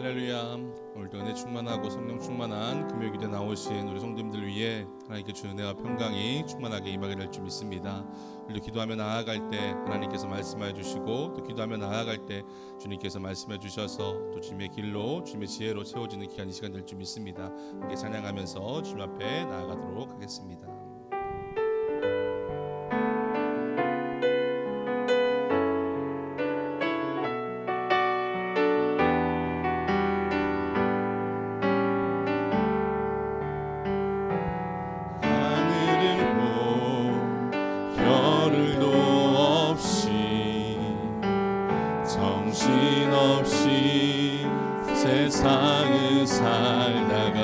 할렐루야. 오늘도 은혜 충만하고 성령 충만한 금요일에 나오신 우리 성도님들 위해 하나님께 주는 은혜와 평강이 충만하게 임하게 될 줄 믿습니다. 우리도 기도하며 나아갈 때 하나님께서 말씀해 주시고, 또 기도하며 나아갈 때 주님께서 말씀해 주셔서 또 주님의 길로 주님의 지혜로 채워지는 기간, 이 시간 될 줄 믿습니다. 함께 찬양하면서 주님 앞에 나아가도록 하겠습니다. 정신없이 세상을 살다가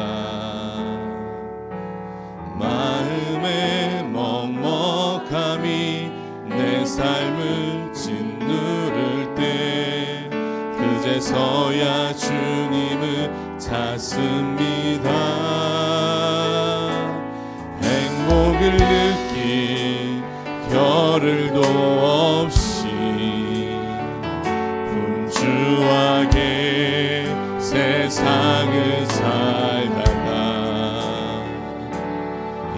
마음의 먹먹함이 내 삶을 짓누를 때 그제서야 주님을 찾습니다. 행복을 느낄 겨를도 없이 분주하게 세상을 살다가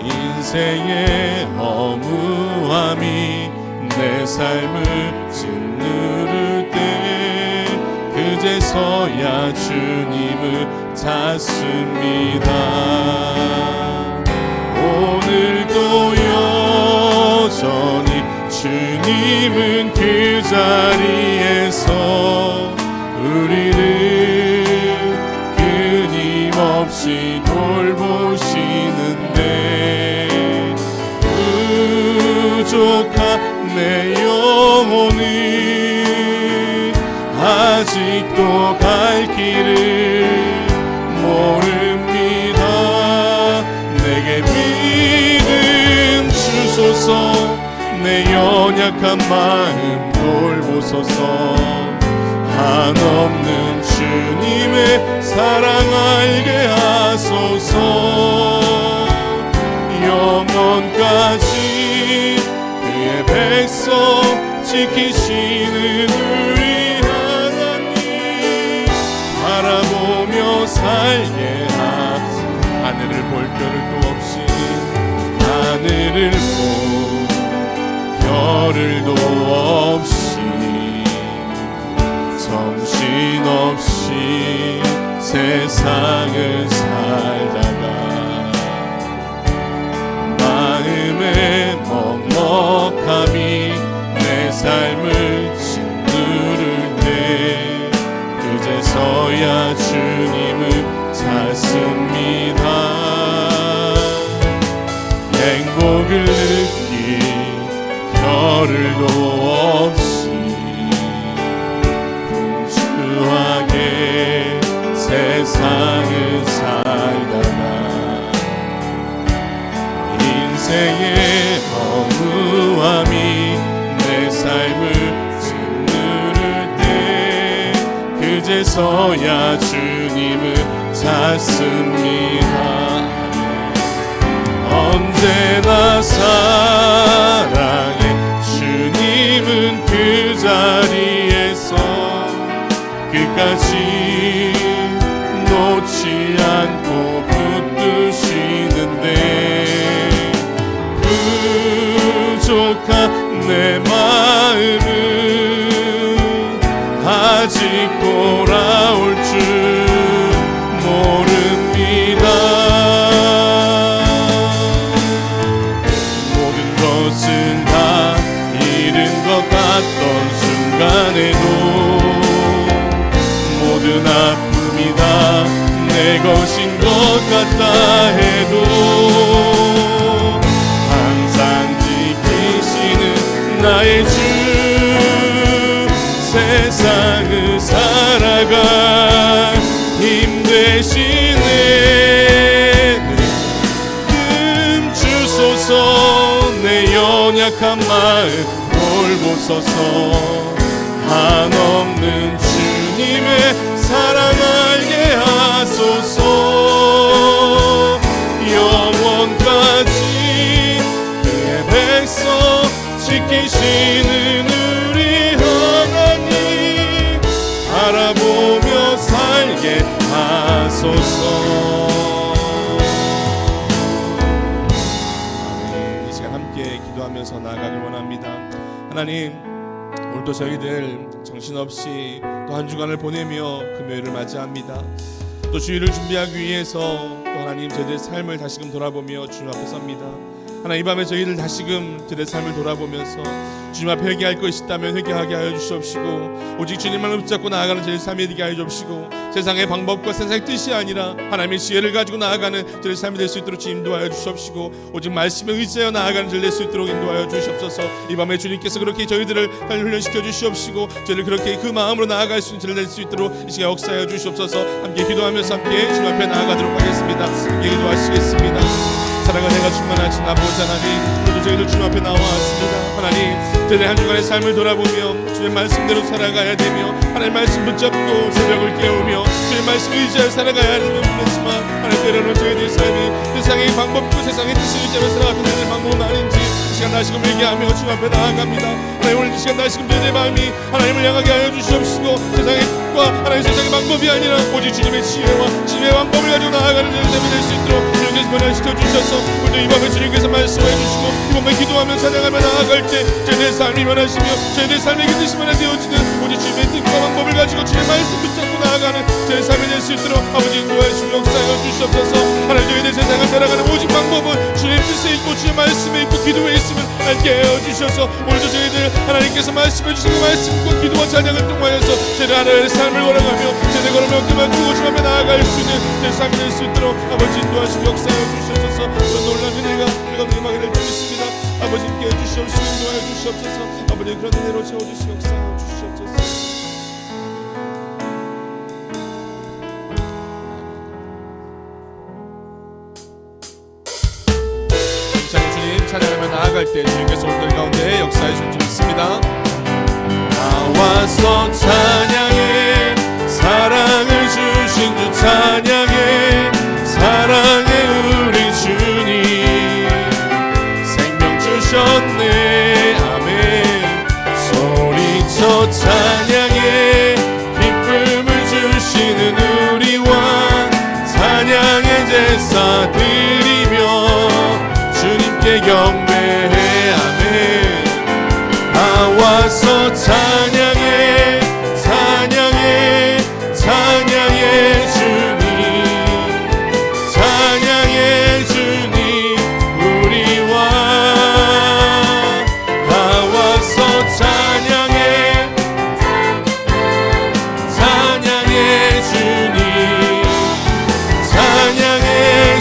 인생의 허무함이 내 삶을 짓누를 때 그제서야 주님을 찾습니다. 오늘도 여전히 주님은 그 자리에서 우리를 끊임없이 돌보시는데 부족한 내 영혼은 아직도 갈 길을 모릅니다. 내게 믿음 주소서, 내 연약한 마음 돌보소서. 한없는 주님의 사랑 알게 하소서. 영원까지 그의 백성 지키시는 우리 하나님 바라보며 살게 하소서. 하늘을 볼 겨를도 없이 하늘을 볼 겨를도 없이 정신없이 세상을 살다가 마음의 먹먹함이 내 삶을 짓누를 때 그제서야 주님을 찾습니다. 행복을 느낄 겨를도 없이 분주하게 세상을 살다가 인생의 허무함이 내 삶을 짓누를 때 그제서야 주님을 찾습니다. 언제나 사랑해 주님은 그 자리에서 끝까지 놓지 않고 붙드시는데 부족한 내 마음은 아직 돌아올 줄 모릅니다. 것은 다 잃은 것 같던 순간에도 모든 아픔이 다 내 것인 것 같다 해도 항상 지키시는 나의 주 세상을 살아갈 힘 되시네. 주소서, 내 연약한 마음 돌보소서. 한없는 주님의 사랑 알게 하소서. 영원까지 그의 백성 지키시는 우리 하나님 바라보며 살게 함께 기도하면서 나아가길 원합니다. 하나님, 오늘도 저희들 정신없이 또 한 주간을 보내며 금요일을 맞이합니다. 또 주일을 준비하기 위해서 또 하나님 저희들의 삶을 다시금 돌아보며 주님 앞에 섭니다. 하나님, 이 밤에 저희들 다시금 저희들의 삶을 돌아보면서 주님 앞에 회개할 것이 있다면 회개하게 하여 주시옵시고, 오직 주님만을 붙잡고 나아가는 저희 삶이 되게 하여 주옵시고, 세상의 방법과 세상의 뜻이 아니라 하나님의 지혜를 가지고 나아가는 저희 삶이 될 수 있도록 주님 인도하여 주시옵시고, 오직 말씀에 의지하여 나아가는 저희 될 수 있도록 인도하여 주시옵소서. 이 밤에 주님께서 그렇게 저희들을 훈련시켜 주시옵시고, 저희를 그렇게 그 마음으로 나아갈 수 있는 저희 될 수 있도록 이 시간 역사하여 주시옵소서. 함께 기도하면서 함께 주님 앞에 나아가도록 하겠습니다. 함께 기도하시겠습니다. 사랑하는 내가 충만하신 아버지 하나님, 오늘도 저희들 주님 앞에 나와왔습니다. 하나님, 저희의 한 주간의 삶을 돌아보며 주의 말씀대로 살아가야 되며, 하나님 말씀 붙잡고 새벽을 깨우며 주의 말씀 의지하여 살아가야 하는 분이지만, 하나님 때로는 저희들의 삶이 세상의 방법과 세상의 뜻을 의지하며 살아가는 저희들의 방법은 아닌지 이 시간 다시금 얘기하며 주님 앞에 나아갑니다. 하나님, 오늘 이 시간 다시금 저희의 마음이 하나님을 향하게 하여 주시옵시고, 세상의 뜻과 하나님 세상의 방법이 아니라 오직 주님의 지혜와 주님의 방법을 가지고 나아가는 저희의 삶이 될 수 있도록 주님께서 변화시켜 주셔서 오늘 이 밤에 주님께서 말씀해 주시고, 이 밤에 기도하며 찬양하며 나아갈 때 저희의 삶이 변하시며 저희의 삶의 뜻이 변화되어지는 오직 주님의 뜻과 방법을 가지고 주님의 말씀 붙잡고 나아가는 저희의 삶이 될 수 있도록 아버지 인도하여 주시고 역사하여 주시옵소서. 하나님, 저희의 세상을 살아가는 오직 방법은 주님의 뜻에 있고 주의 말씀에 있고 기도에 있음을 알게 하여 주셔서, 오늘도 저희들 하나님께서 말씀해 주신 그 말씀과 기도와 찬양을 통하여서 저희들 하나님의 삶을 걸어가며 저희들 걸으며 그만 두고 주님 앞에 나아갈 수 있는 저희의 삶이 될 수 있도록 아버지 인도하시고 역사하여 주시옵소서. 그런 놀라운 은혜가 우리가 임하게 될 줄 믿습니다. 아버지께 주시옵시고 인도하여 주시옵소서. 아버지 그런 은혜로 채워주시고 역사하여 주시옵소서. 찬양하며 나아갈 때 주님께서 우리 가운데 역사해 줄 줄 믿습니다. 나와서 찬양해, 사랑을 주신 주 찬양해, 사랑해 우리 주님, 생명 주셨네 아멘. 소리쳐 찬양해, 기쁨을 주시는 우리 왕, 찬양의 제사 드리며 주님께 경배해 아멘. 나와서 찬양해, 찬양해, 찬양해 주님, 찬양해 주님 우리 왕. 나와서 찬양해, 찬양해 주님, 찬양해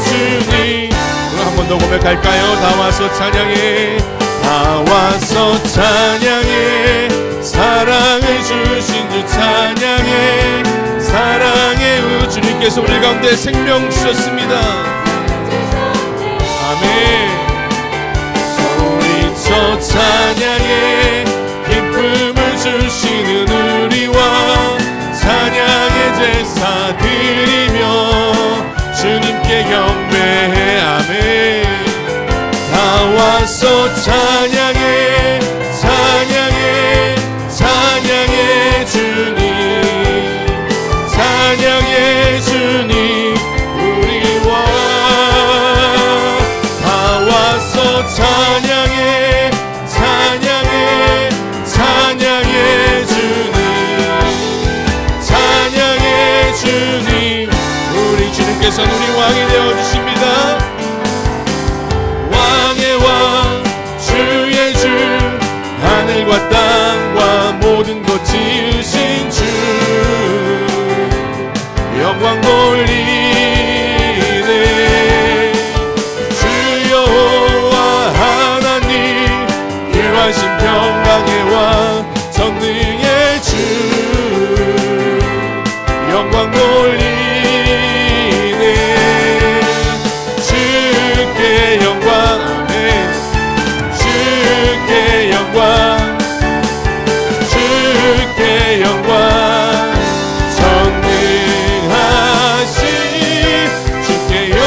주님. 한 번 더 고백할까요? 나와서 찬양해, 나와서 찬양해, 사랑을 주신 주 찬양해, 사랑해 우 주님께서 우리 가운데 생명 주셨습니다. 아멘. 소리쳐 찬양해, 기쁨을 주시는 우리 왕, 찬양의 제사 드리며 주님께 경배해 아멘. 나와서 찬양해, 찬양해, 찬양해 주님, 찬양해 주님 우리 왕. 나와서 찬양해, 찬양해, 찬양해 주님, 찬양해 주님 우리 주님께서는 우리 왕이 되어주십니다. 왕의 왕, 주의 주, 하늘과 땅과 모든 것 지으신 주, 영광 돌리네. 주여와 하나님, 일하신 평강의 왕, 전능의 주, 영광 돌리네. 주께 영광, 아멘. 주께 영광, 주께 영광, 전능하신 주께 영광.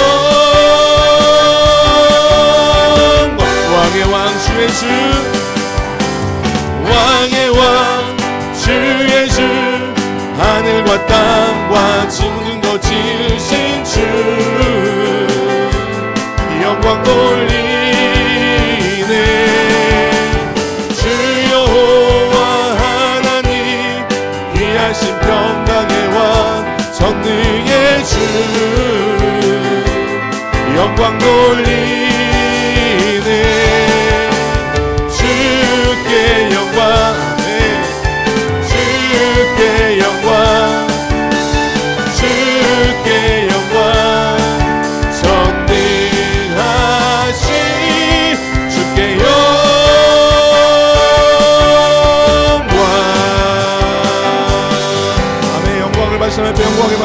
왕의 왕 주의 주, 왕의 왕 주의 주, 하늘과 땅과 지는 것 지으신 주, 영광 돌리네.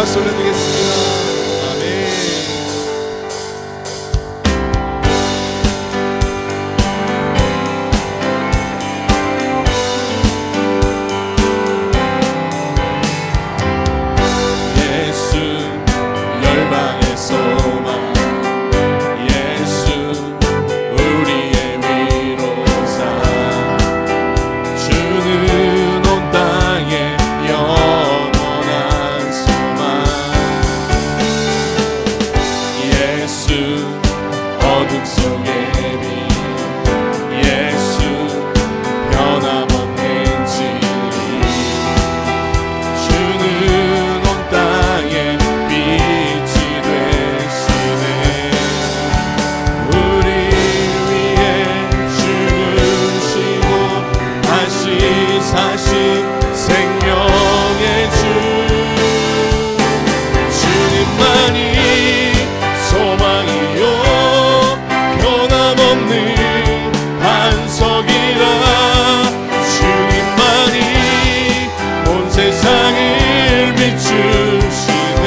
박수 올려드리겠습니다. 아멘. 열방의 소망 예수 우리의 위로자 주는 온 땅에 영원한 소망 예수 어둠 속의 빛 예수 변함없는 진리 주는 온 땅에 사신 생명의 주 주님만이 소망이요 변함없는 반석이라 주님만이 온 세상을 비추시네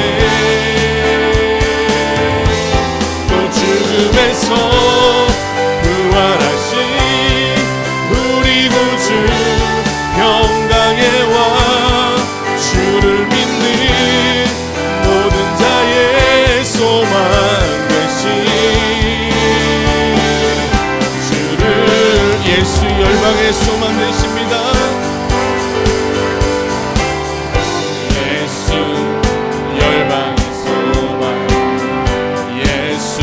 또 죽음에서 부활하신 우리 구주 평강의 왕 주를 믿는 모든 자의 소망 되신 주를 예수 열방의 소망 되십니다. 예수 열방의 소망 예수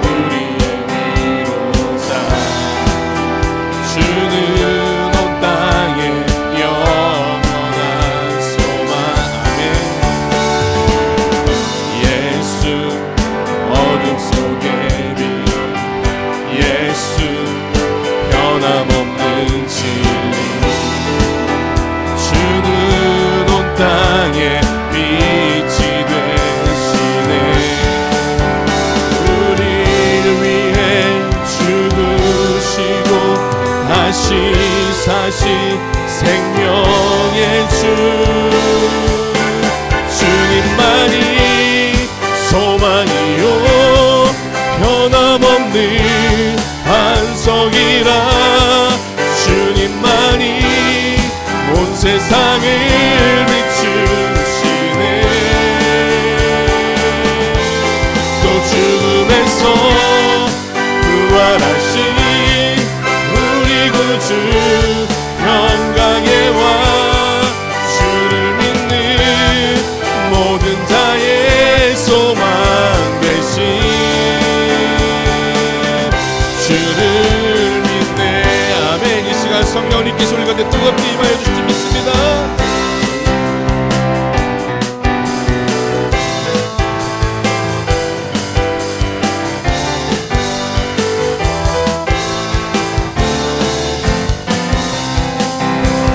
우리의 위로자 주는 변함없는 진리 주는 온 땅에 빛이 되시네 우리를 위해 죽으시고 다시 사신 생명의 주 주님만이 소망이요 변함없는 반석이라 주님만이 온 세상을 비추시네 또 죽음에서 부활하신 우리 구주 평강의 왕 주를 믿는 모든 자의 소망 되신 주를 믿네 아멘 이 시간 성령님께서 우리 가운데 뜨겁게 임하여 주실 줄 믿습니다.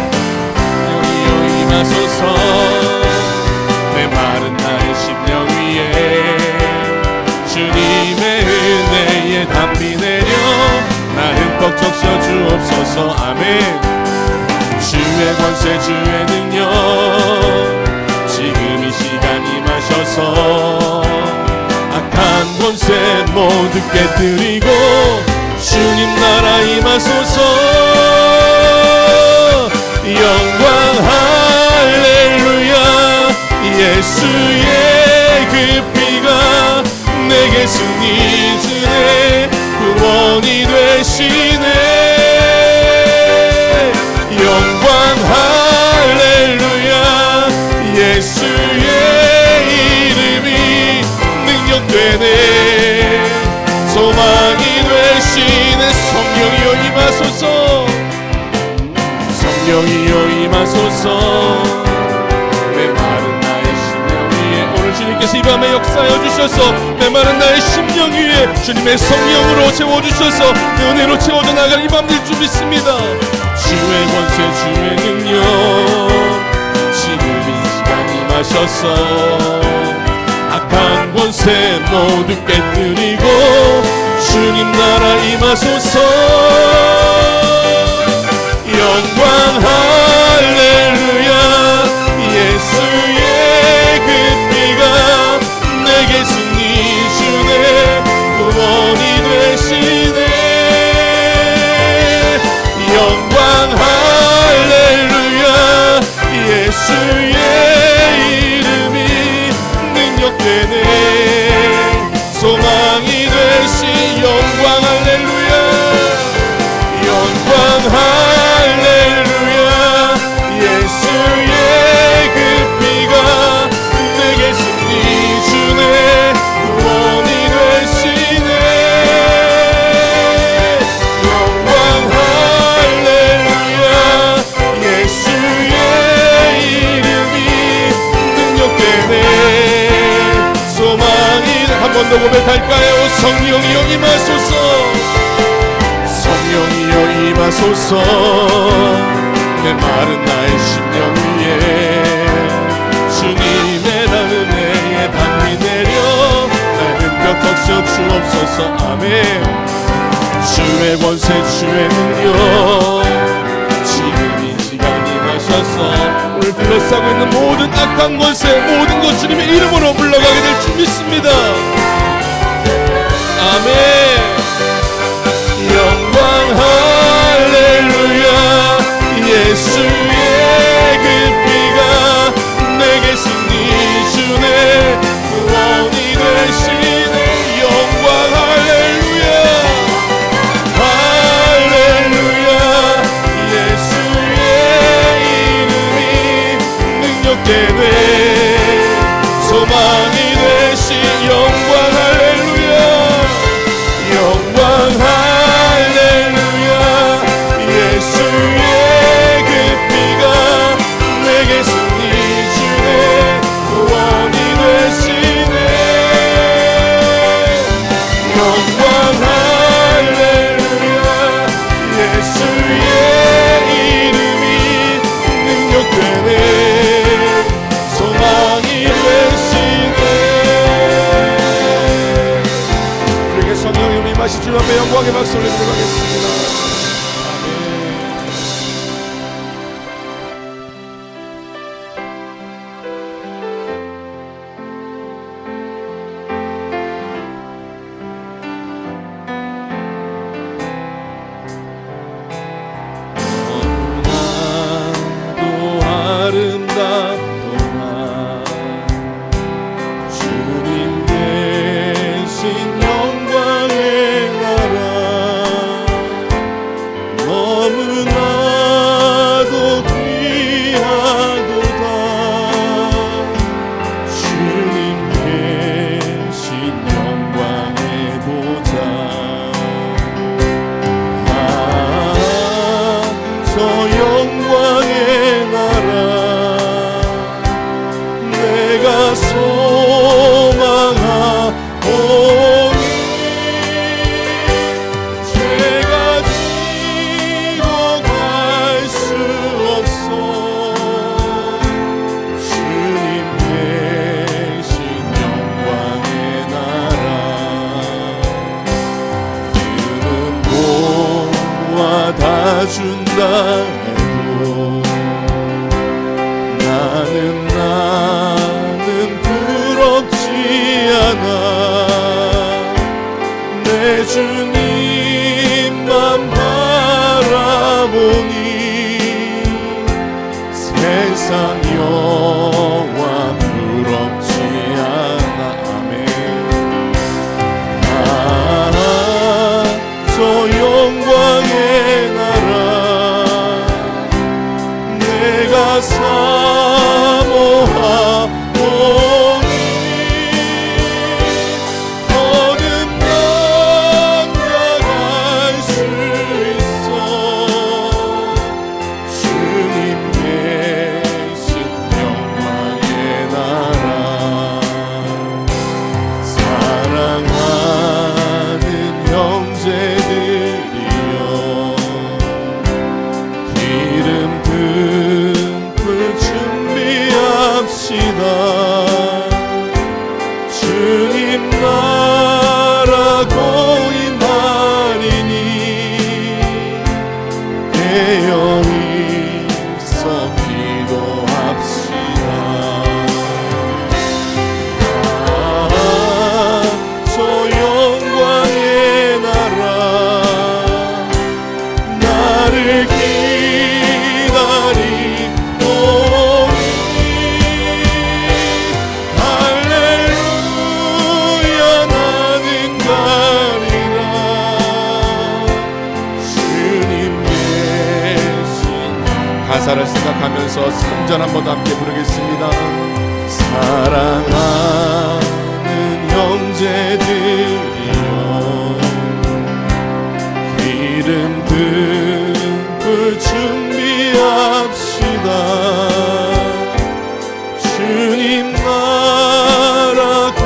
여기여 임하소서 내 마른 나의 심령 위에 주님의 은혜에 담비 내려 나 흠뻑 적셔 주옵소서 아멘 주의 권세 주의 능력 지금 이 시간 임하셔서 악한 권세 모두 깨뜨리고 주님 나라 임하소서 영광 할렐루야 예수의 그 피가 내게 승리 주네 구원이 되시네 영광 할렐루야 예수의 이름이 능력되네 소망이 되시네 성령이여 임하소서 성령이여 임하소서 내 마른 나의 심령 위에 오늘 주님께서 이 밤에 역사하여 주셔서 내 마른 나의 심령 위에 주님의 성령으로 채워주셔서 내 은혜로 채워져 나갈 이 밤 될 줄 믿습니다. 주의 권세 주의 능력 지금 이 시간 임하셔서 악한 권세 모두 깨뜨리고 주님 나라 임하소서 영광 할렐루야 예수의 그 주옵소서. 메마른 나의 심령 위에 주님의 나음에 담비 내려 나의 벽 덮쳐 주옵소서. 아멘. 주의 권세 주의 능력 지금 이 시간이 마셔서 오늘 둘러싸고 있는 모든 악한 권세 모든 것 주님의 이름으로 물러가게 될 줄 믿습니다. 아멘. 영광 할렐루야. 예수의 그 피가 내게 승리 주네. 구원이 되시네. 영광 할렐루야. 할렐루야. 예수의 이름이 능력되네. 소망이 되시. 영광 할렐루야. 영광 할렐루야. 예수의 그 피가 내게 승리 주네. 구원이 되시네. 영광 할렐루야. 예수의 이름이 능력되네. 소망이 되시네. 우리에게 성령의 임하시 주 앞에 영광의 박수 올리도록 하겠습니다. 아름답도다 주님 대신 영광의 나라. 너무나도 귀하도다 주님 대신 영광의 보좌. 저 영광의 나라 내가 소망하오니 죄가 지고 갈 수 없어. 주님 대신 영광의 나라. 그는 모아 다 준다 해도 나는 부럽지 않아. 내 주님만 바라보니 세상 여와 부럽지 않아. 아멘. 저 영광의 나라 내가 사모하오니 어느 나아갈 수 있어. 주님 계신 영광의 나라. 사랑하는 형제들이여 기름 듬을 준비합시다. 주님 나라고 임하리니 깨어 있어 기도합시다. 저 영광의 나라 나를 기다리오니 할렐루야 나는 가리라. 주님 계신 가사를 생각하면서 3절 한번 함께 부르겠습니다. 사랑하는 형제들이여 기름 듬을 준비합시다. 주님 나라 곧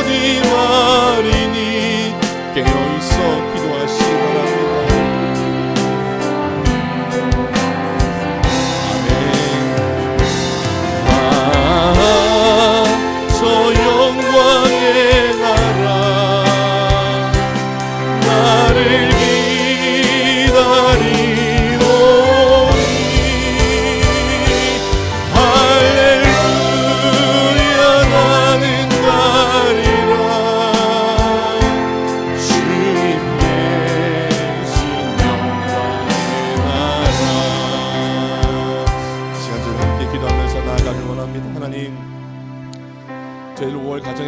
임하리니 깨어있어 기도하시기 바랍니다.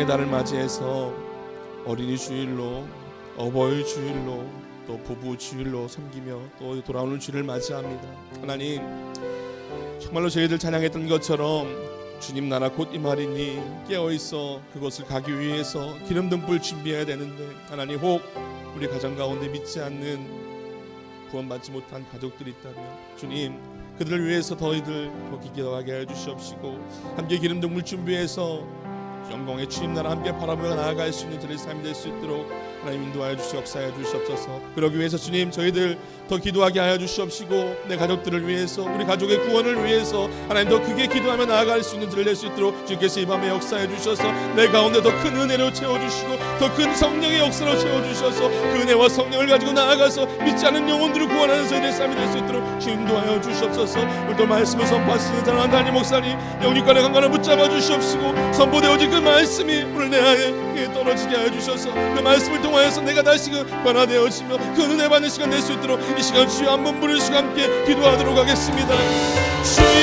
성령의 달을 맞이해서 어린이 주일로, 어버이 주일로, 또 부부 주일로 섬기며 또 돌아오는 주일을 맞이합니다. 하나님, 정말로 저희들 찬양했던 것처럼 주님 나라 곧 임하리니 깨어있어 그것을 가기 위해서 기름등불 준비해야 되는데, 하나님 혹 우리 가정 가운데 믿지 않는 구원받지 못한 가족들이 있다면 주님 그들을 위해서 저희들 더 기도하게 해주시옵시고, 함께 기름등불 준비해서 영광의 주님 나라 함께 바라보며 나아갈 수 있는 저희 삶이 될 수 있도록 하나님 인도하여 주시옵소서, 역사하여 주시옵소서. 그러기 위해서 주님 저희들 더 기도하게 하여 주시옵시고, 내 가족들을 위해서, 우리 가족의 구원을 위해서 하나님 더 크게 기도하며 나아갈 수 있는 저희들 될 수 있도록 주님께서 이 밤에 역사해 주셔서 내 가운데 더 큰 은혜로 채워주시고 더 큰 성령의 역사로 채워주셔서 그 은혜와 성령을 가지고 나아가서 믿지 않은 영혼들을 구원하는 저희들의 삶이 될 수 있도록 주님 인도하여 주시옵소서. 오늘도 말씀을 선포하시는 사랑하는 담임 목사님 영육간의 강간을 붙잡아 주시옵시고, 선포되어진 그 말씀이 오늘 내 안에 떨어지게 하여 주셔서 그 말씀을 통하여서 내가 다시금 변화되어지며 그 은혜 받는 시간 될 수 있도록 이 시간 주여 한번 부르시고 함께 기도하도록 하겠습니다. 주여,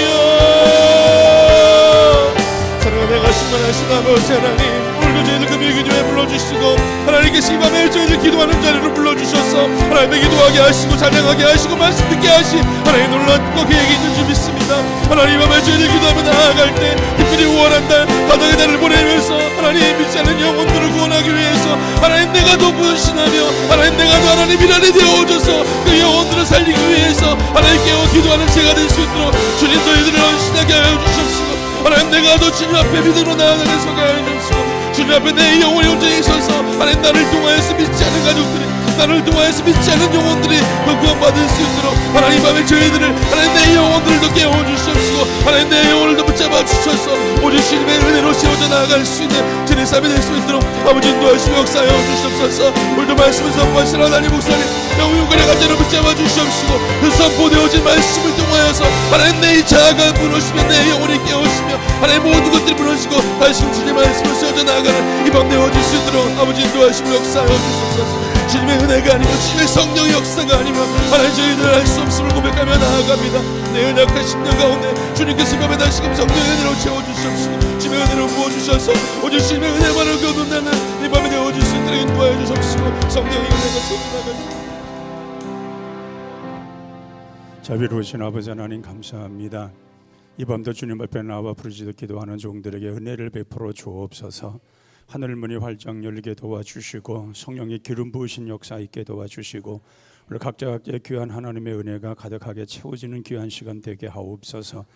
사랑하는 내가 충만하신 아버지 하나님, 오늘도 저희들 금요 기도에 불러주시고 하나님께서 이 밤에 저희들 기도하는 자리로 불러주셔서 하나님의 기도하게 하시고 찬양하게 하시고 말씀 듣게 하시 하나님 놀랍고 계획이 있는 줄 믿습니다. 하나님 이 밤에 저희들 기도하며 나아갈 때 특별히 우월한 날 가정의 날을 보내면서 하나님 믿지 않는 영혼들을 구원하기 위해서 하나님 내가 더 분신하며 하나님 내가 더 하나님 일하게 되어줘서 그 영혼들을 살리기 위해서 하나님 깨워 기도하는 제가 될 수 있도록 주님 저희들을 헌신하게 하여 주시옵시고, 하나님 내가 더 주님 앞에 믿음으로 나아가는 서게 하여 주시옵시고, 주님 앞에 내 영혼이 온전히 서서 하나님 나를 통하여서 믿지 않는 가족들이, 나를 통하여서 믿지 않는 영혼들이 더 구원받을 수 있도록 하나님 밤에 저희들을 하나님 내 영혼들도 깨워주시옵시고 하나님 내 영혼을 붙잡아 주셔서 오직 주님의 은혜로 세워져 나아갈 수 있는 주님 삶이 될 수 있도록 아버지 인도하시고 역사하여 주시옵소서. 오늘도 말씀을 선포하시는 하나님 목사님 영육간의 간절을 붙잡아 주시옵시고, 그 선포되어진 말씀을 통하여서 하나님 내 자아가 무너지며 내 영혼이 깨우시며 하나님 모든 것들이 무너지고 다시 주님의 말씀을 세워져 나아가는 이 밤 되어질 수 있도록 아버지 인도하시고 역사하여 주시옵소서. 주님의 은혜가 아니면 주님의 성령의 역사가 아니면 하나님 저희들 할 수 없음을 고백하며 나아갑니다. 내 연약한 심령 가운데 주님께서 이 밤에 다시금 성령의 은혜로 채워주시옵시고 주님의 은혜로 부어주셔서 오직 주님의 은혜만을 거둔다는 이 밤에 되어질 수 있도록 인도하여 주시옵시고 성령의 은혜가 채워나가시옵소서. 자비로우신 아버지 하나님 감사합니다. 이 밤도 주님 앞에 나와 부르짖어 기도하는 종들에게 은혜를 베풀어 주옵소서. 하늘문이 활짝 열리게 도와주시고 성령의 기름 부으신 역사 있게 도와주시고 오늘 각자의 귀한 하나님의 은혜가 가득하게 채워지는 귀한 시간 되게 하옵소서.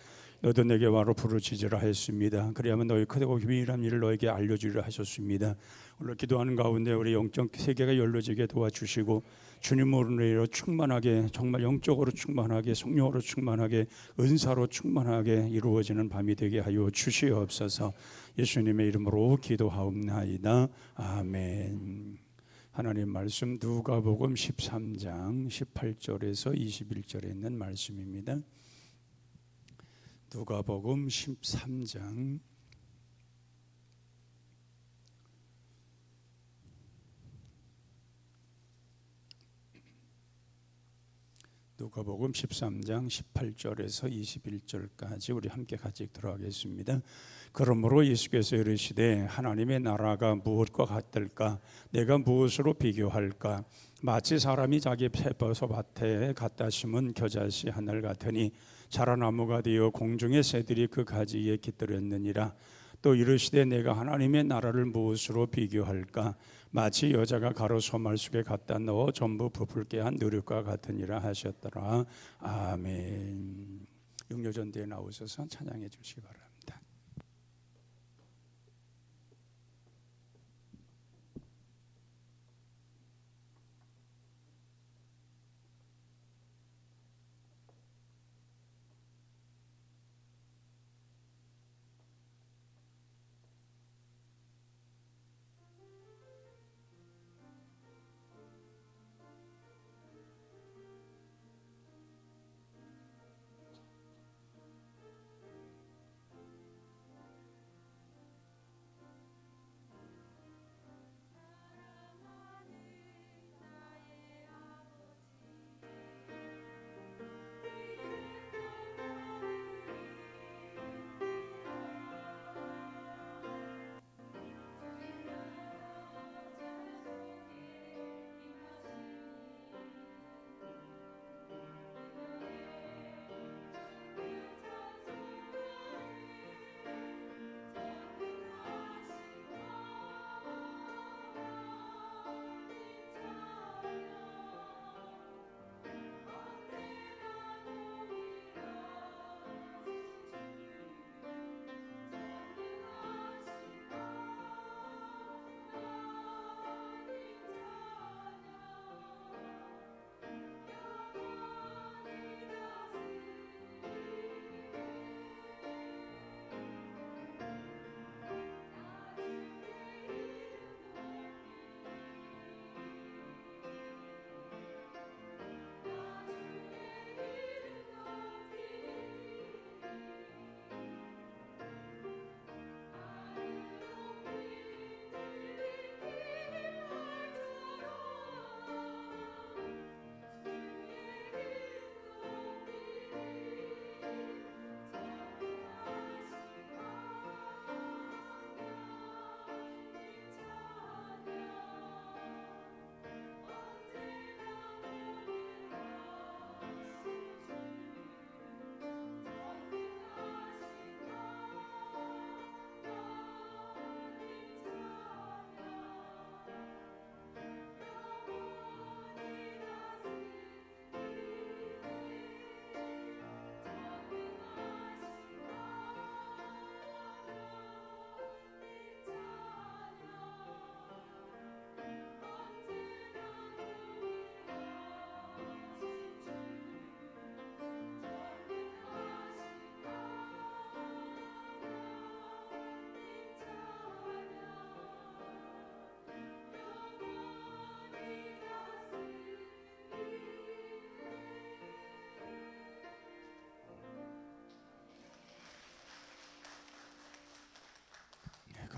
너도 내게 와로 부르짖으라 했습니다. 그리하면 너희 크고 비밀한 일을 너에게 알려주리라 하셨습니다. 오늘 기도하는 가운데 우리 영적 세계가 열려지게 도와주시고 주님으로 충만하게, 정말 영적으로 충만하게, 성령으로 충만하게, 은사로 충만하게 이루어지는 밤이 되게 하여 주시옵소서. 예수님의 이름으로 기도하옵나이다. 아멘. 하나님 말씀 누가복음 13장 18절에서 21절에 있는 말씀입니다. 누가복음 13장 누가복음 13장 18절에서 21절까지 우리 함께 같이 들어가겠습니다. 그러므로 예수께서 이르시되 하나님의 나라가 무엇과 같을까? 내가 무엇으로 비교할까? 마치 사람이 자기 패버서 밭에 갖다 심은 겨자씨 하늘 같으니 자라나무가 되어 공중의 새들이 그 가지에 깃들었느니라. 또 이르시되 내가 하나님의 나라를 무엇으로 비교할까? 마치 여자가 가로 소말 속에 갖다 넣어 전부 부풀게 한 누룩과 같으니라 하셨더라. 아멘. 육려전대에 나오셔서 찬양해 주시기 바랍니다.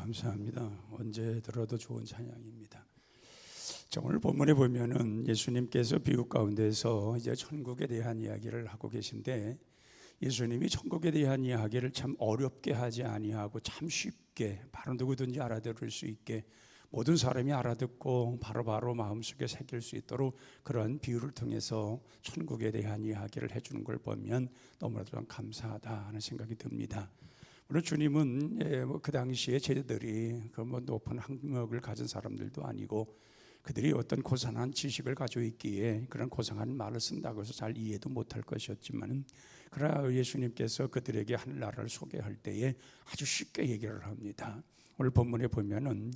감사합니다. 언제 들어도 좋은 찬양입니다. 자, 오늘 본문에 보면은 예수님께서 비유 가운데서 이제 천국에 대한 이야기를 하고 계신데, 예수님이 천국에 대한 이야기를 참 어렵게 하지 아니하고 참 쉽게 바로 누구든지 알아들을 수 있게, 모든 사람이 알아듣고 바로바로 마음속에 새길 수 있도록 그런 비유를 통해서 천국에 대한 이야기를 해주는 걸 보면 너무나도 좀 감사하다 하는 생각이 듭니다. 물론 주님은 그 당시에 제자들이 그 높은 학력을 가진 사람들도 아니고, 그들이 어떤 고상한 지식을 가지고 있기에 그런 고상한 말을 쓴다고 해서 잘 이해도 못할 것이었지만, 그러나 예수님께서 그들에게 하늘나라를 소개할 때에 아주 쉽게 얘기를 합니다. 오늘 본문에 보면은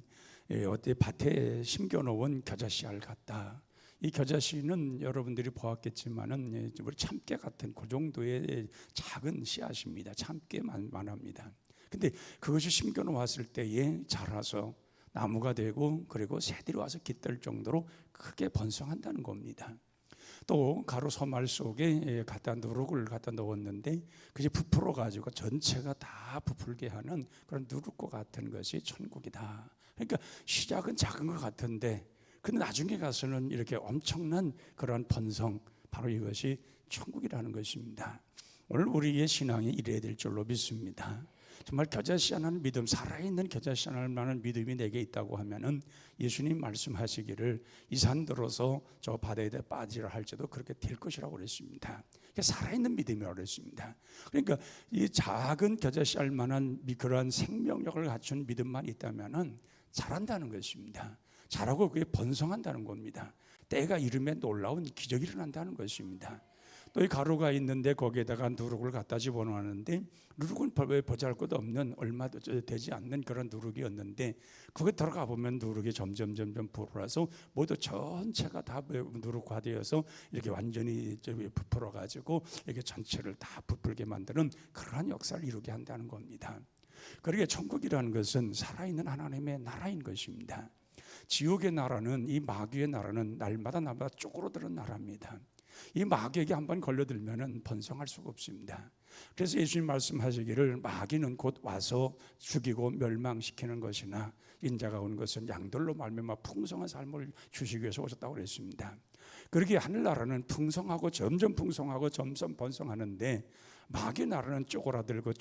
어디 밭에 심겨놓은 겨자씨알 같다. 이 겨자씨는 여러분들이 보았겠지만은 우리 참깨 같은 그 정도의 작은 씨앗입니다. 참깨만 합니다. 근데 그것이 심겨 놓았을 때에 자라서 나무가 되고, 그리고 새들이 와서 깃들 정도로 크게 번성한다는 겁니다. 또 가로 소말 속에 누룩을 갖다 넣었는데 그게 부풀어 가지고 전체가 다 부풀게 하는 그런 누룩과 같은 것이 천국이다. 그러니까 시작은 작은 것 같은데, 근데 나중에 가서는 이렇게 엄청난 그런 번성, 바로 이것이 천국이라는 것입니다. 오늘 우리의 신앙이 이래야 될 줄로 믿습니다. 정말 겨자씨하는 믿음, 살아있는 겨자씨할 만한 믿음이 내게 있다고 하면은 예수님 말씀하시기를 이 산 들어서 저 바다에 빠지라 할지도 그렇게 될 것이라고 그랬습니다. 살아있는 믿음이라고 그랬습니다. 그러니까 이 작은 겨자씨할 만한 그러한 생명력을 갖춘 믿음만 있다면은 자란다는 것입니다. 자라고 그게 번성한다는 겁니다. 때가 이르면 놀라운 기적이 일어난다는 것입니다. 또 이 가루가 있는데 거기에다가 누룩을 갖다 집어넣었는데, 누룩은 보잘것 없는 얼마 되지 않는 그런 누룩이었는데, 그게 들어가 보면 누룩이 점점 불어서 모두 전체가 다 누룩화되어서 이렇게 완전히 부풀어 가지고 이렇게 전체를 다 부풀게 만드는 그러한 역사를 이루게 한다는 겁니다. 그러게 천국이라는 것은 살아있는 하나님의 나라인 것입니다. 지옥의 나라는, 이 마귀의 나라는 날마다 쪼그러드는 나라입니다. 이 마귀에게 한번 걸려들면은 번성할 수가 없습니다. 그래서 예수님 말씀하시기를 마귀는 곧 와서 죽이고 멸망시키는 것이나 인자가 온 것은 양들로 말미암아 풍성한 삶을 주시기 위해서 오셨다고 그랬습니다. 그렇게 하늘나라는 풍성하고 점점 풍성하고 점점 번성하는데, 마귀 나라는 쪼그라들고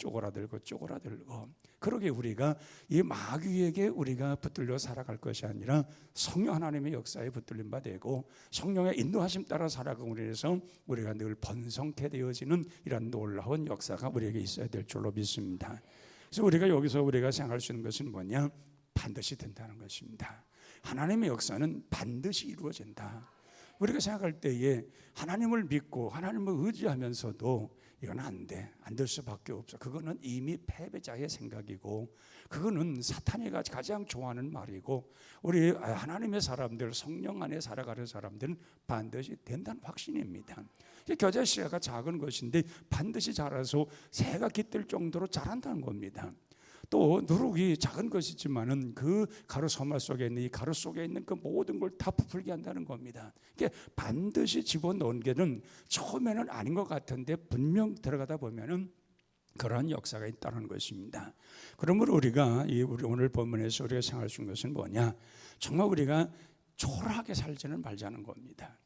그러게 우리가 이 마귀에게 우리가 붙들려 살아갈 것이 아니라 성령 하나님의 역사에 붙들림 바 되고 성령의 인도하심 따라 살아가므로 해서 우리가 늘 번성케 되어지는 이런 놀라운 역사가 우리에게 있어야 될 줄로 믿습니다. 그래서 우리가 여기서 우리가 생각할 수 있는 것은 뭐냐? 반드시 된다는 것입니다. 하나님의 역사는 반드시 이루어진다. 우리가 생각할 때에 하나님을 믿고 하나님을 의지하면서도 이건 안 될 수밖에 없어. 그거는 이미 패배자의 생각이고, 그거는 사탄이 가장 좋아하는 말이고, 우리 하나님의 사람들, 성령 안에 살아가는 사람들은 반드시 된다는 확신입니다. 겨자씨가 작은 것인데 반드시 자라서 새가 깃들 정도로 자란다는 겁니다. 또 누룩이 작은 것이지만은 그 가루 소말 속에 있는 이 가루 속에 있는 그 모든 걸 다 부풀게 한다는 겁니다. 이게 반드시 집어넣은 게는 처음에는 아닌 것 같은데 분명 들어가다 보면은 그러한 역사가 있다는 것입니다. 그러므로 우리가 우리 오늘 본문에서 우리가 생각할 수 있는 것은 뭐냐? 정말 우리가 초라하게 살지는 말자는 겁니다.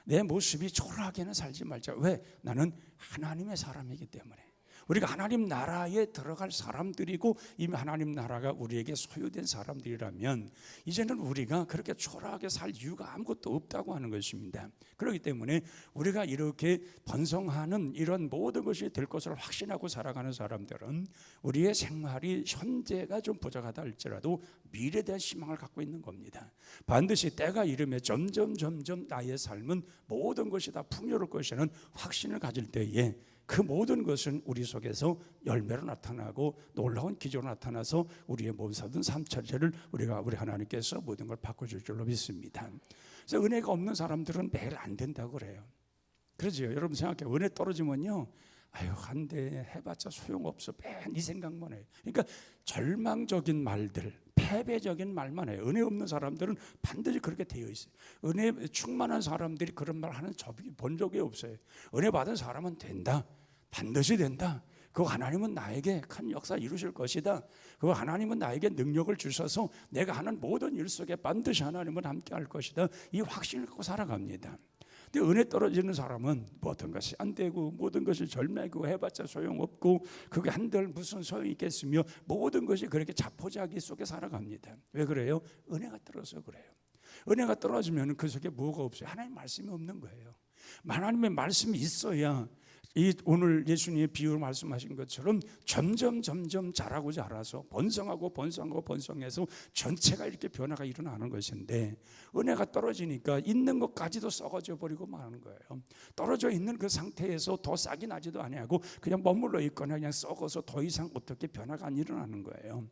내 모습이 초라하게는 살지 말자. 왜? 나는 하나님의 사람이기 때문에. 우리가 하나님 나라에 들어갈 사람들이고 이미 하나님 나라가 우리에게 소유된 사람들이라면 이제는 우리가 그렇게 초라하게 살 이유가 아무것도 없다고 하는 것입니다. 그렇기 때문에 우리가 이렇게 번성하는 이런 모든 것이 될 것을 확신하고 살아가는 사람들은 우리의 생활이 현재가 좀 부족하다 할지라도 미래에 대한 희망을 갖고 있는 겁니다. 반드시 때가 이르면 점점 나의 삶은 모든 것이 다 풍요로울 것이라는 확신을 가질 때에 그 모든 것은 우리 속에서 열매로 나타나고 놀라운 기적으로 나타나서 우리의 몸사든 삶자체를 우리 하나님께서 모든 걸 바꿔줄 줄로 믿습니다. 그래서 은혜가 없는 사람들은 매일 안 된다고 그래요. 그러죠. 여러분 생각해요. 은혜 떨어지면요, 아유 한대 해봤자 소용없어. 맨 이 생각만 해요. 그러니까 절망적인 말들, 패배적인 말만 해요. 은혜 없는 사람들은 반드시 그렇게 되어 있어요. 은혜 충만한 사람들이 그런 말 하는 적이 본 적이 없어요. 은혜 받은 사람은 된다. 반드시 된다. 그 하나님은 나에게 큰 역사 이루실 것이다. 그 하나님은 나에게 능력을 주셔서 내가 하는 모든 일 속에 반드시 하나님은 함께 할 것이다. 이 확신을 갖고 살아갑니다. 근데 은혜 떨어지는 사람은 모든 것이 안 되고 모든 것이 절매고 해봤자 소용없고 그게 한들 무슨 소용이 있겠으며 모든 것이 그렇게 자포자기 속에 살아갑니다. 왜 그래요? 은혜가 떨어져서 그래요. 은혜가 떨어지면 그 속에 뭐가 없어요? 하나님 말씀이 없는 거예요. 하나님의 말씀이 있어야 이 오늘 예수님의 비유로 말씀하신 것처럼 점점 자라고 자라서 번성하고 번성해서 전체가 이렇게 변화가 일어나는 것인데, 은혜가 떨어지니까 있는 것까지도 썩어져 버리고 마는 거예요. 떨어져 있는 그 상태에서 더 싹이 나지도 아니하고 그냥 머물러 있거나 그냥 썩어서 더 이상 어떻게 변화가 안 일어나는 거예요.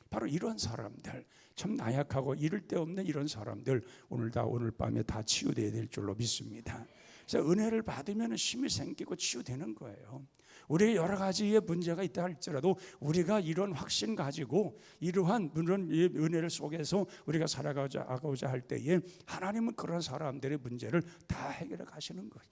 바로 이런 사람들, 참 나약하고 이를 데 없는 이런 사람들 오늘 밤에 다 치유돼야 될 줄로 믿습니다. 그래서 은혜를 받으면 힘이 생기고 치유되는 거예요. 우리의 여러 가지의 문제가 있다 할지라도 우리가 이런 확신 가지고 이러한 은혜를 속에서 우리가 살아가고자 할 때에 하나님은 그런 사람들의 문제를 다 해결해 가시는 거예요.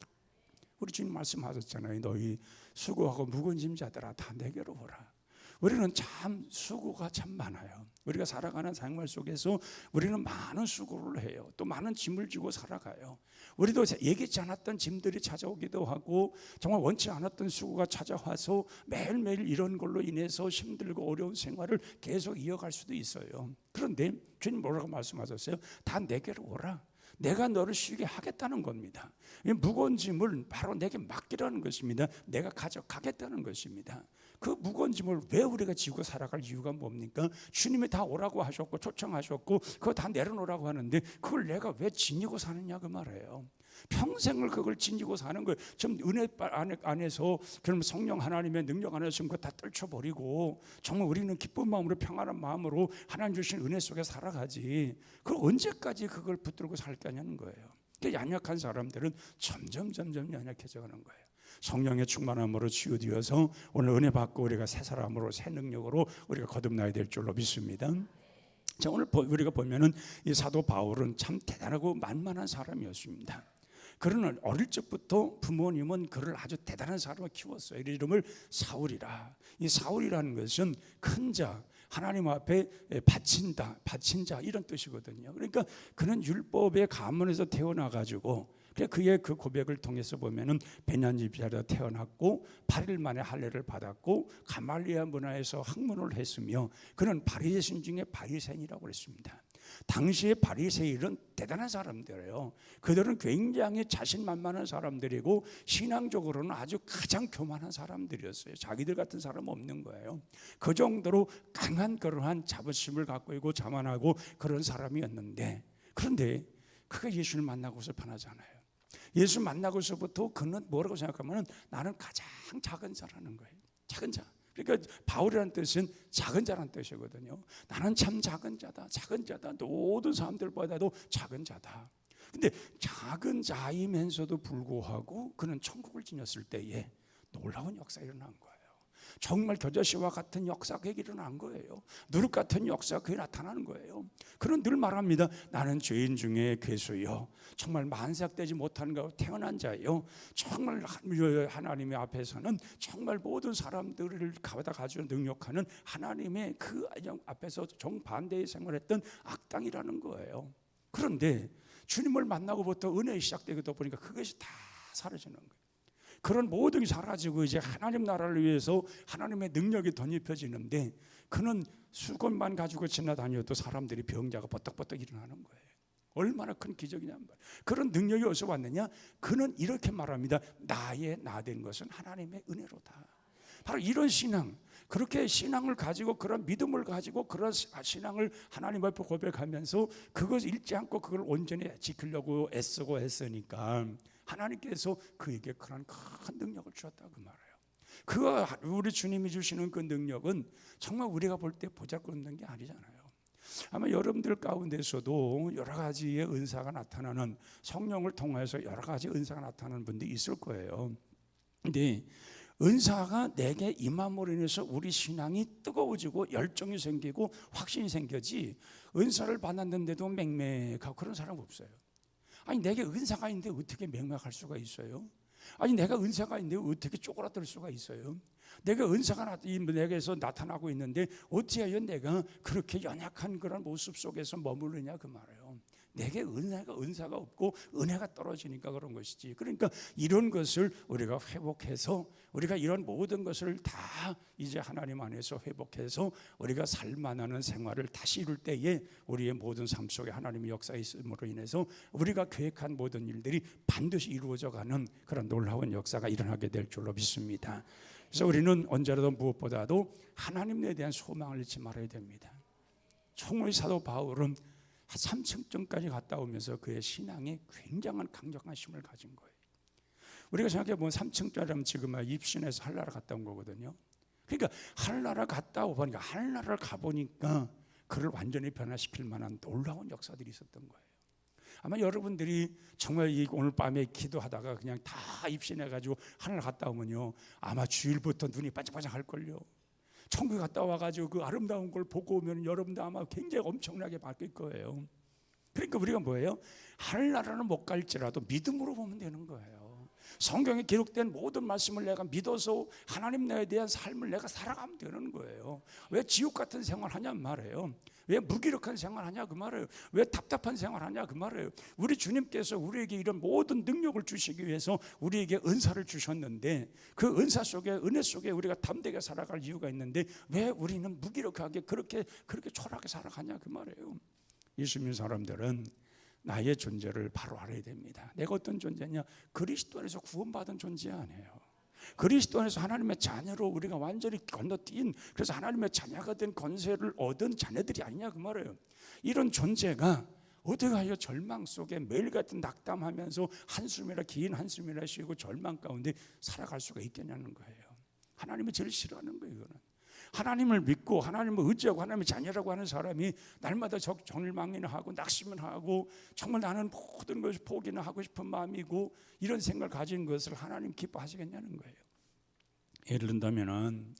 우리 주님 말씀하셨잖아요. 너희 수고하고 무거운 짐자들아 다 내게로 오라. 우리는 참 수고가 참 많아요. 우리가 살아가는 생활 속에서 우리는 많은 수고를 해요. 또 많은 짐을 지고 살아가요. 우리도 예기치 않았던 짐들이 찾아오기도 하고 정말 원치 않았던 수고가 찾아와서 매일매일 이런 걸로 인해서 힘들고 어려운 생활을 계속 이어갈 수도 있어요. 그런데 주님 뭐라고 말씀하셨어요? 다 내게로 오라. 내가 너를 쉬게 하겠다는 겁니다. 이 무거운 짐을 바로 내게 맡기라는 것입니다. 내가 가져가겠다는 것입니다. 그 무거운 짐을 왜 우리가 지고 살아갈 이유가 뭡니까? 주님이 다 오라고 하셨고 초청하셨고 그거 다 내려놓으라고 하는데 그걸 내가 왜 지니고 사느냐 그 말이에요. 평생을 그걸 지니고 사는 거예요. 좀 은혜 안에서 그럼 성령 하나님의 능력 안에서 그거 다 떨쳐버리고 정말 우리는 기쁜 마음으로 평안한 마음으로 하나님 주신 은혜 속에 살아가지. 그걸 언제까지 그걸 붙들고 살 거냐는 거예요. 연약한 사람들은 점점 연약해져 가는 거예요. 성령의 충만함으로 치유되어서 오늘 은혜 받고 우리가 새 사람으로 새 능력으로 우리가 거듭나야 될 줄로 믿습니다. 자, 오늘 우리가 보면은 이 사도 바울은 참 대단하고 만만한 사람이었습니다. 그러나 어릴 적부터 부모님은 그를 아주 대단한 사람으로 키웠어요. 이름을 사울이라. 이 사울이라는 것은 큰 자, 하나님 앞에 바친 자 이런 뜻이거든요. 그러니까 그는 율법의 가문에서 태어나가지고 그의 그 고백을 통해서 보면은 베냐민집에서 태어났고 8일 만에 할례를 받았고 가말리아 문화에서 학문을 했으며 그는 바리새인 중에 바리새인이라고 그랬습니다. 당시의 바리새인은 대단한 사람들이에요. 그들은 굉장히 자신만만한 사람들이고 신앙적으로는 아주 가장 교만한 사람들이었어요. 자기들 같은 사람은 없는 거예요. 그 정도로 강한 그러한 자부심을 갖고 있고 자만하고 그런 사람이었는데, 그런데 그가 예수를 만나고서 변하잖아요. 예수 만나고서부터 그는 뭐라고 생각하면 나는 가장 작은 자라는 거예요. 작은 자. 그러니까 바울이라는 뜻은 작은 자라는 뜻이거든요. 나는 참 작은 자다. 모든 사람들보다도 작은 자다. 근데 작은 자이면서도 불구하고 그는 천국을 지녔을 때에 놀라운 역사가 일어난 거예요. 정말 겨자씨와 같은 역사가 일어난 거예요. 누룩 같은 역사가 그게 나타나는 거예요. 그는 늘 말합니다. 나는 죄인 중에 괴수요, 정말 만삭되지 못한 것 태어난 자요, 정말 하나님의 앞에서는 정말 모든 사람들을 가져다 능력하는 하나님의 그 앞에서 정반대의 생활했던 악당이라는 거예요. 그런데 주님을 만나고부터 은혜가 시작되다 보니까 그것이 다 사라지는 거예요. 그런 모든 게 사라지고 이제 하나님 나라를 위해서 하나님의 능력이 덧입혀지는데, 그는 수건만 가지고 지나다녀도 사람들이 병자가 버떡버떡 일어나는 거예요. 얼마나 큰 기적이냐는 말이에요. 그런 능력이 어디서 왔느냐? 그는 이렇게 말합니다. 나의 나 된 것은 하나님의 은혜로다. 바로 이런 신앙, 그렇게 신앙을 가지고 그런 믿음을 가지고 그런 신앙을 하나님 앞에 고백하면서 그것을 잃지 않고 그걸 온전히 지키려고 애쓰고 했으니까 하나님께서 그에게 그런 큰 능력을 주었다고 말해요. 그가 우리 주님이 주시는 그 능력은 정말 우리가 볼 때 보잘것없는 게 아니잖아요. 아마 여러분들 가운데서도 여러 가지의 은사가 나타나는, 성령을 통해서 여러 가지 은사가 나타나는 분들이 있을 거예요. 근데 은사가 내게 임함으로 인해서 우리 신앙이 뜨거워지고 열정이 생기고 확신이 생겨지, 은사를 받았는데도 맹맹하고 그런 사람 없어요. 아니 내게 은사가 있는데 어떻게 맹맹할 수가 있어요? 아니 내가 은사가 있는데 어떻게 쪼그라들 수가 있어요? 내가 은사가 내게서 나타나고 있는데 어찌하여 내가 그렇게 연약한 그런 모습 속에서 머무르냐 그 말이에요. 내게 은사가 없고 은혜가 떨어지니까 그런 것이지. 그러니까 이런 것을 우리가 회복해서 우리가 이런 모든 것을 다 이제 하나님 안에서 회복해서 우리가 살만하는 생활을 다시 이룰 때에 우리의 모든 삶 속에 하나님의 역사있음으로 인해서 우리가 계획한 모든 일들이 반드시 이루어져 가는 그런 놀라운 역사가 일어나게 될 줄로 믿습니다. 그래서 우리는 언제라도 무엇보다도 하나님에 대한 소망을 잃지 말아야 됩니다. 총의 사도 바울은 3층까지 갔다 오면서 그의 신앙에 굉장한 강력한 힘을 가진 거예요. 우리가 생각해보면 3층짜리면 지금 입신에서 한나라 갔다 온 거거든요. 그러니까 한나라 갔다 오보니까 한나라를 가보니까 그를 완전히 변화시킬 만한 놀라운 역사들이 있었던 거예요. 아마 여러분들이 정말 오늘 밤에 기도하다가 그냥 다 입신해가지고 하늘 갔다 오면요, 아마 주일부터 눈이 반짝반짝 할걸요. 천국에 갔다 와가지고 그 아름다운 걸 보고 오면 여러분도 아마 굉장히 엄청나게 바뀔 거예요. 그러니까 우리가 뭐예요? 하늘나라는 못 갈지라도 믿음으로 보면 되는 거예요. 성경에 기록된 모든 말씀을 내가 믿어서 하나님 나에 대한 삶을 내가 살아가면 되는 거예요. 왜 지옥 같은 생활 하냐 말이에요. 왜 무기력한 생활 하냐 그 말이에요. 왜 답답한 생활 하냐 그 말이에요. 우리 주님께서 우리에게 이런 모든 능력을 주시기 위해서 우리에게 은사를 주셨는데 그 은사 속에 은혜 속에 우리가 담대하게 살아갈 이유가 있는데 왜 우리는 무기력하게 그렇게 초라하게 살아가냐 그 말이에요. 예수 믿는 사람들은 나의 존재를 바로 알아야 됩니다. 내가 어떤 존재냐? 그리스도 안에서 구원받은 존재 아니에요. 그리스도 안에서 하나님의 자녀로 우리가 완전히 건너뛴, 그래서 하나님의 자녀가 된 권세를 얻은 자녀들이 아니냐 그 말이에요. 이런 존재가 어떻게 하여 절망 속에 매일 같은 낙담하면서 한숨이라 긴 한숨이라 쉬고 절망 가운데 살아갈 수가 있겠냐는 거예요. 하나님이 제일 싫어하는 거예요. 이거는 하나님을 믿고 하나님을 의지하고 하나님의 자녀라고 하는 사람이 날마다 절망이나 하고 낙심을 하고 정말 나는 모든 것을 포기나 하고 싶은 마음이고 이런 생각을 가진 것을 하나님 기뻐하시겠냐는 거예요. 예를 든다면은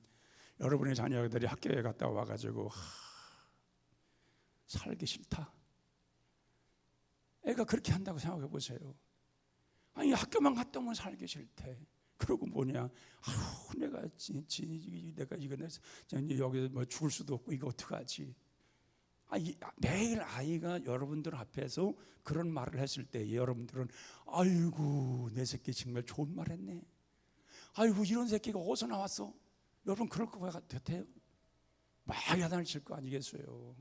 여러분의 자녀들이 학교에 갔다 와가지고 살기 싫다. 애가 그렇게 한다고 생각해 보세요. 아니 학교만 갔다 오면 살기 싫대. 그러고 뭐냐? 내가 이거 여기 뭐 죽을 수도 없고 이거 어떡하지? 매일 아이가 여러분들 앞에서 그런 말을 했을 때 여러분들은 아이고 내 새끼 정말 좋은 말 했네. 아이고 이런 새끼가 어디서 나왔어? 여러분 그럴 것 같아요? 막 야단을 칠 거 아니겠어요?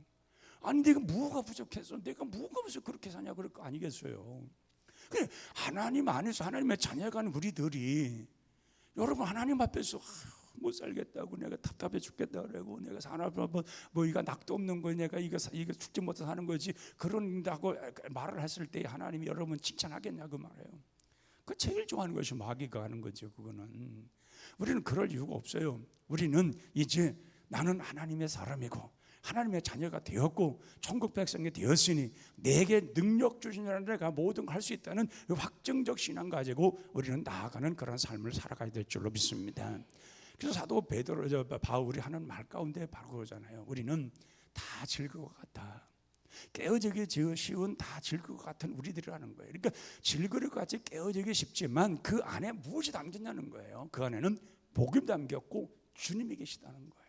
아니 내가 뭐가 부족해서 내가 뭐가 무슨 그렇게 사냐 그럴 거 아니겠어요? 그래 하나님 안에서 하나님의 자녀가는 우리들이 여러분 하나님 앞에서 못 살겠다고 내가 답답해 죽겠다 그러고 내가 사람 뭐 이거 낙도 없는 거 내가 이거 죽지 못해서 하는 거지 그런다고 말을 했을 때 하나님이 여러분 칭찬하겠냐 그 말이에요. 그 제일 좋아하는 것이 마귀가 하는 거죠. 그거는 우리는 그럴 이유가 없어요. 우리는 이제 나는 하나님의 사람이고 하나님의 자녀가 되었고 천국 백성이 되었으니 내게 능력 주시는 내가 모든 걸 할 수 있다는 확정적 신앙 가지고 우리는 나아가는 그런 삶을 살아가야 될 줄로 믿습니다. 그래서 사도 바울이 하는 말 가운데 바로 그러잖아요. 우리는 다 즐거울 것 같다. 깨어지기 쉬운 다 즐거울 것 같은 우리들이라는 거예요. 그러니까 즐거울 것 같이 깨어지기 쉽지만 그 안에 무엇이 담겼냐는 거예요. 그 안에는 복음이 담겼고 주님이 계시다는 거예요.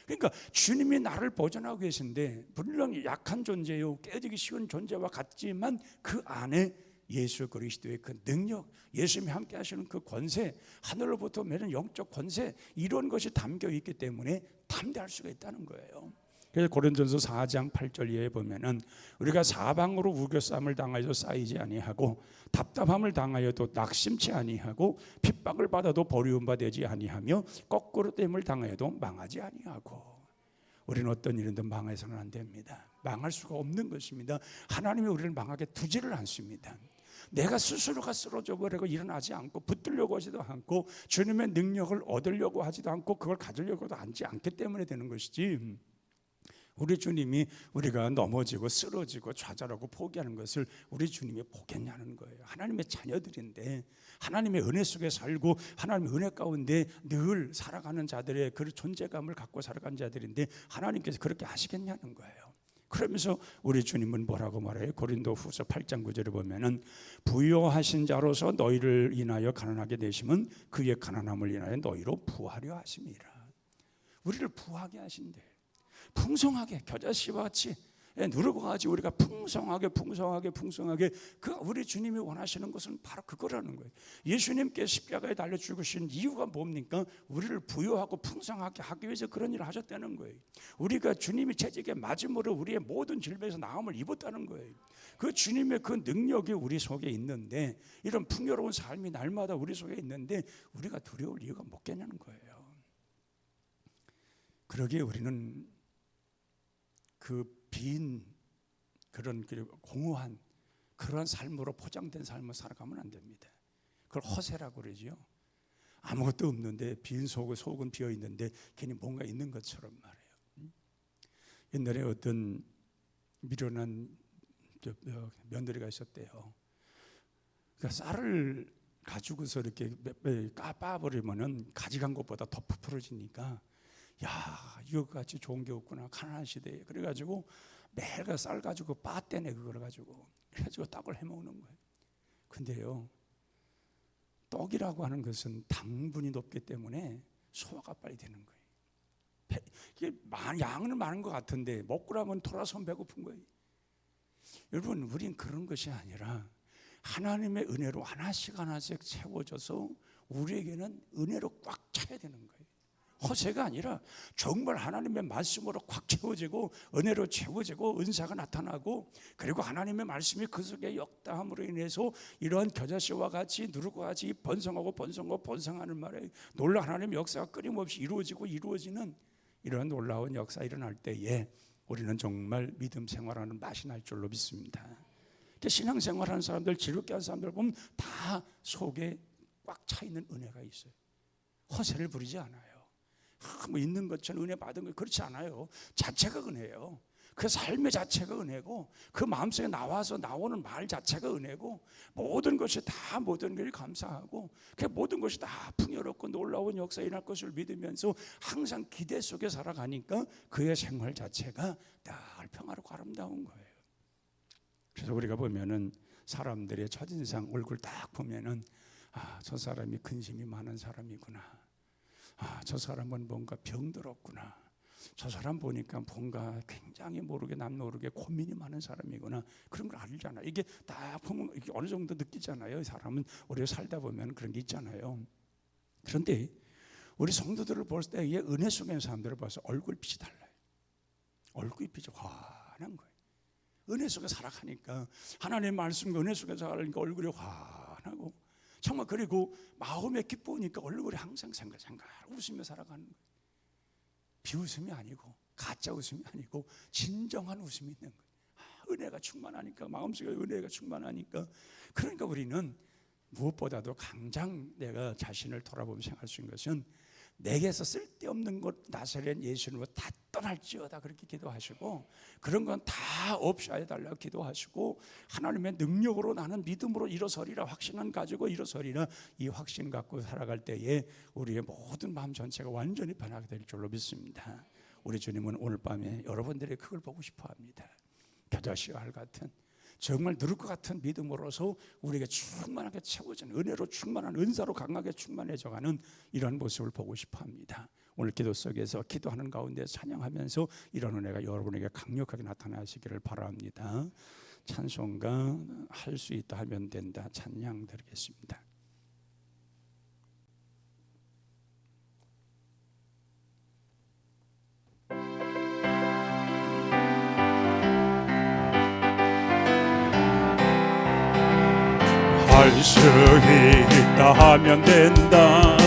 그러니까 주님이 나를 보존하고 계신데 물론 약한 존재요 깨지기 쉬운 존재와 같지만 그 안에 예수 그리스도의 그 능력, 예수님이 함께 하시는 그 권세, 하늘로부터 매는 영적 권세 이런 것이 담겨 있기 때문에 담대할 수가 있다는 거예요. 그래서 고린도전서 4장 8절 이하에 보면은 우리가 사방으로 우겨쌈을 당하여도 쌓이지 아니하고 답답함을 당하여도 낙심치 아니하고 핍박을 받아도 버리움 받지 아니하며 거꾸로 땜을 당하여도 망하지 아니하고 우리는 어떤 일인든 망해서는 안 됩니다. 망할 수가 없는 것입니다. 하나님이 우리를 망하게 두지를 않습니다. 내가 스스로가 쓰러져 버리고 일어나지 않고 붙들려고 하지도 않고 주님의 능력을 얻으려고 하지도 않고 그걸 가지려고도 하지 않기 때문에 되는 것이지 우리 주님이 우리가 넘어지고 쓰러지고 좌절하고 포기하는 것을 우리 주님이 보겠냐는 거예요. 하나님의 자녀들인데 하나님의 은혜 속에 살고 하나님의 은혜 가운데 늘 살아가는 자들의 그 존재감을 갖고 살아가는 자들인데 하나님께서 그렇게 하시겠냐는 거예요. 그러면서 우리 주님은 뭐라고 말해요? 고린도후서 8장 9절에 보면은 부요하신 자로서 너희를 인하여 가난하게 되심은 그의 가난함을 인하여 너희로 부하려 하심이라. 우리를 부하게 하신대. 풍성하게 겨자씨와 같이 누르고 가지 우리가 풍성하게 그 우리 주님이 원하시는 것은 바로 그거라는 거예요. 예수님께 십자가에 달려 죽으신 이유가 뭡니까? 우리를 부유하고 풍성하게 하기 위해서 그런 일을 하셨다는 거예요. 우리가 주님이 채찍에 맞음으로 우리의 모든 질병에서 나음을 입었다는 거예요. 그 주님의 그 능력이 우리 속에 있는데, 이런 풍요로운 삶이 날마다 우리 속에 있는데 우리가 두려울 이유가 뭐겠냐는 거예요. 그러기에 우리는 그 빈 그런 공허한 그런 삶으로 포장된 삶을 살아가면 안 됩니다. 그걸 허세라고 그러죠. 아무것도 없는데 빈 속은 비어 있는데 괜히 뭔가 있는 것처럼 말해요. 옛날에 어떤 미련한 며느리가 있었대요. 그러니까 쌀을 가지고서 이렇게 까빠버리면은 가져간 것보다 더 부풀어지니까, 야, 이거 같이 좋은 게 없구나, 가난한 시대에. 그래가지고 매일 쌀 가지고 빠떼내, 그걸 가지고. 그래가지고 떡을 해먹는 거예요. 근데요, 떡이라고 하는 것은 당분이 높기 때문에 소화가 빨리 되는 거예요. 이게 양은 많은 것 같은데 먹고 나면 돌아서 배고픈 거예요. 여러분, 우린 그런 것이 아니라 하나님의 은혜로 하나씩 채워져서 우리에게는 은혜로 꽉 차야 되는 거예요. 허세가 아니라 정말 하나님의 말씀으로 꽉 채워지고 은혜로 채워지고 은사가 나타나고, 그리고 하나님의 말씀이 그 속에 역다함으로 인해서 이러한 겨자씨와 같이 누르고 같이 번성하는 말에 놀라 하나님의 역사가 끊임없이 이루어지는 이런 놀라운 역사 일어날 때에 우리는 정말 믿음 생활하는 맛이 날 줄로 믿습니다. 신앙생활하는 사람들, 지롭게 하는 사람들 보면 다 속에 꽉 차 있는 은혜가 있어요. 허세를 부리지 않아요. 뭐 있는 것처럼 은혜 받은 거 그렇지 않아요. 자체가 은혜예요. 그 삶의 자체가 은혜고, 그 마음속에 나오는 말 자체가 은혜고, 모든 것이 감사하고, 그 모든 것이 다 풍요롭고 놀라운 역사 일어날 것을 믿으면서 항상 기대 속에 살아가니까 그의 생활 자체가 늘 평화롭고 아름다운 거예요. 그래서 우리가 보면은 사람들의 첫인상 얼굴 딱 보면은, 아, 저 사람이 근심이 많은 사람이구나. 아, 저 사람은 뭔가 병들었구나. 저 사람 보니까 뭔가 굉장히 남 모르게 고민이 많은 사람이구나. 그런 걸 알잖아. 이게 딱 보면 이게 어느 정도 느끼잖아요. 사람은 우리가 살다 보면 그런 게 있잖아요. 그런데 우리 성도들을 볼 때 이 은혜 속에 있는 사람들을 봐서 얼굴빛이 달라요. 얼굴빛이 환한 거예요. 은혜 속에 살아가니까, 하나님의 말씀과 은혜 속에 살아가니까 얼굴이 환하고, 정말, 그리고 마음에 기쁘니까 얼굴이 항상 생글생글 웃으며 살아가는 거예요. 비웃음이 아니고 가짜 웃음이 아니고 진정한 웃음이 있는 거예요. 은혜가 충만하니까, 마음속에 은혜가 충만하니까. 그러니까 우리는 무엇보다도 가장 내가 자신을 돌아보며 생각할 수 있는 것은, 내게서 쓸데없는 것 나사렛 예수님으로 다 떠날지어다, 그렇게 기도하시고, 그런 건 다 없이 해달라고 기도하시고, 하나님의 능력으로 나는 믿음으로 일어서리라, 확신은 가지고 일어서리라, 이 확신 갖고 살아갈 때에 우리의 모든 마음 전체가 완전히 변하게 될 줄로 믿습니다. 우리 주님은 오늘 밤에 여러분들이 그걸 보고 싶어 합니다. 겨자씨와 알 같은, 정말 누를 것 같은 믿음으로서 우리에게 충만하게 채워진, 은혜로 충만한, 은사로 강하게 충만해져가는 이런 모습을 보고 싶어 합니다. 오늘 기도 속에서 기도하는 가운데 찬양하면서 이런 은혜가 여러분에게 강력하게 나타나시기를 바랍니다. 찬송가 할 수 있다 하면 된다 찬양 드리겠습니다. 할 수 있다 하면 된다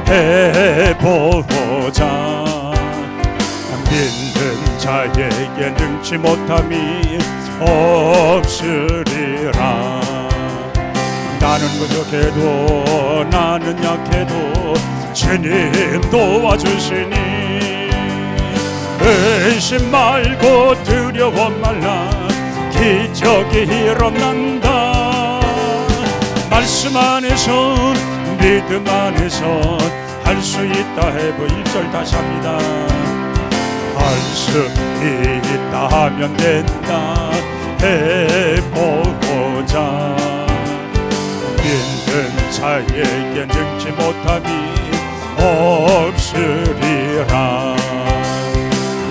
해보자. 믿는 자에게 능치 못함이 없으리라. 나는 부족해도 나는 약해도 주님 도와주시니 의심 말고 두려워 말라. 기적이 일어난다. 말씀 안에서 믿음 안에서 할 수 있다 해보 1절 다시 합니다. 할 수 있다 하면 된다 해보고자 믿는 자에게 능치 못함이 없으리라.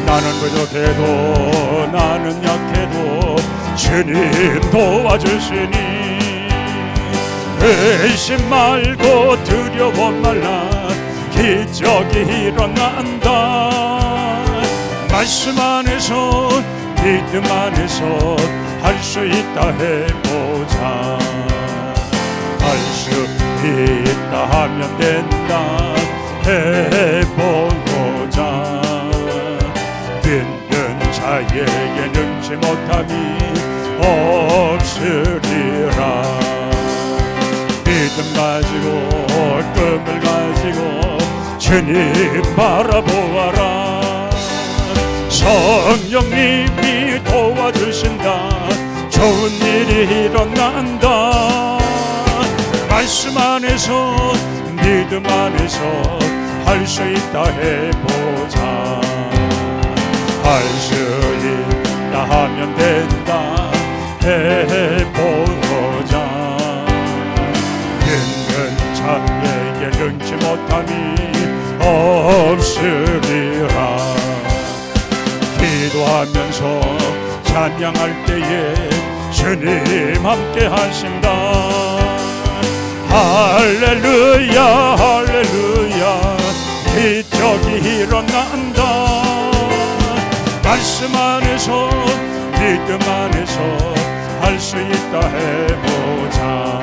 나는 부족해도 나는 약해도 주님 도와주시니 의심 말고 두려워 말라 기적이 일어난다. 말씀 안에서 믿음 안에서 할 수 있다 해보자. 할 수 있다 하면 된다 해보고자 믿는 자에게 능치 못함이 없으리라. 믿음 가지고 꿈을 가지고 주님 바라보아라. 성령님이 도와주신다. 좋은 일이 일어난다. 말씀 안에서 믿음 안에서 할 수 있다 해보자. 할 수 있다 하면 된다 해보자. 믿는 자에게 능치 못함이 없으리라. 기도하면서 찬양할 때에 주님 함께 하신다. 할렐루야 할렐루야 기적이 일어난다. 말씀 안에서 믿음 안에서 할 수 있다 해보자.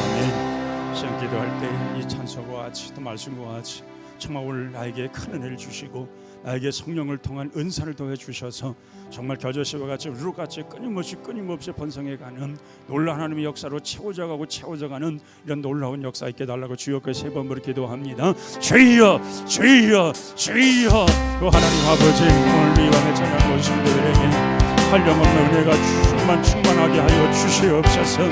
아멘. 시간 기도할 때 이 찬송과 같이 또 말씀과 같이 정말 오늘 나에게 큰 은혜를 주시고 나에게 성령을 통한 은사를 더해 주셔서 정말 겨자씨와 같이 우루같이 끊임없이 번성해가는 놀라운 하나님의 역사로 채워져가고 채워져가는 이런 놀라운 역사 있게 달라고 주여 세 번 부르 기도합니다. 주여 주여 주여. 그 하나님 아버지 오늘 이 밤에 찬양 모신 분들에게 한량없는 은혜가 충만하게 하여 주시옵소서.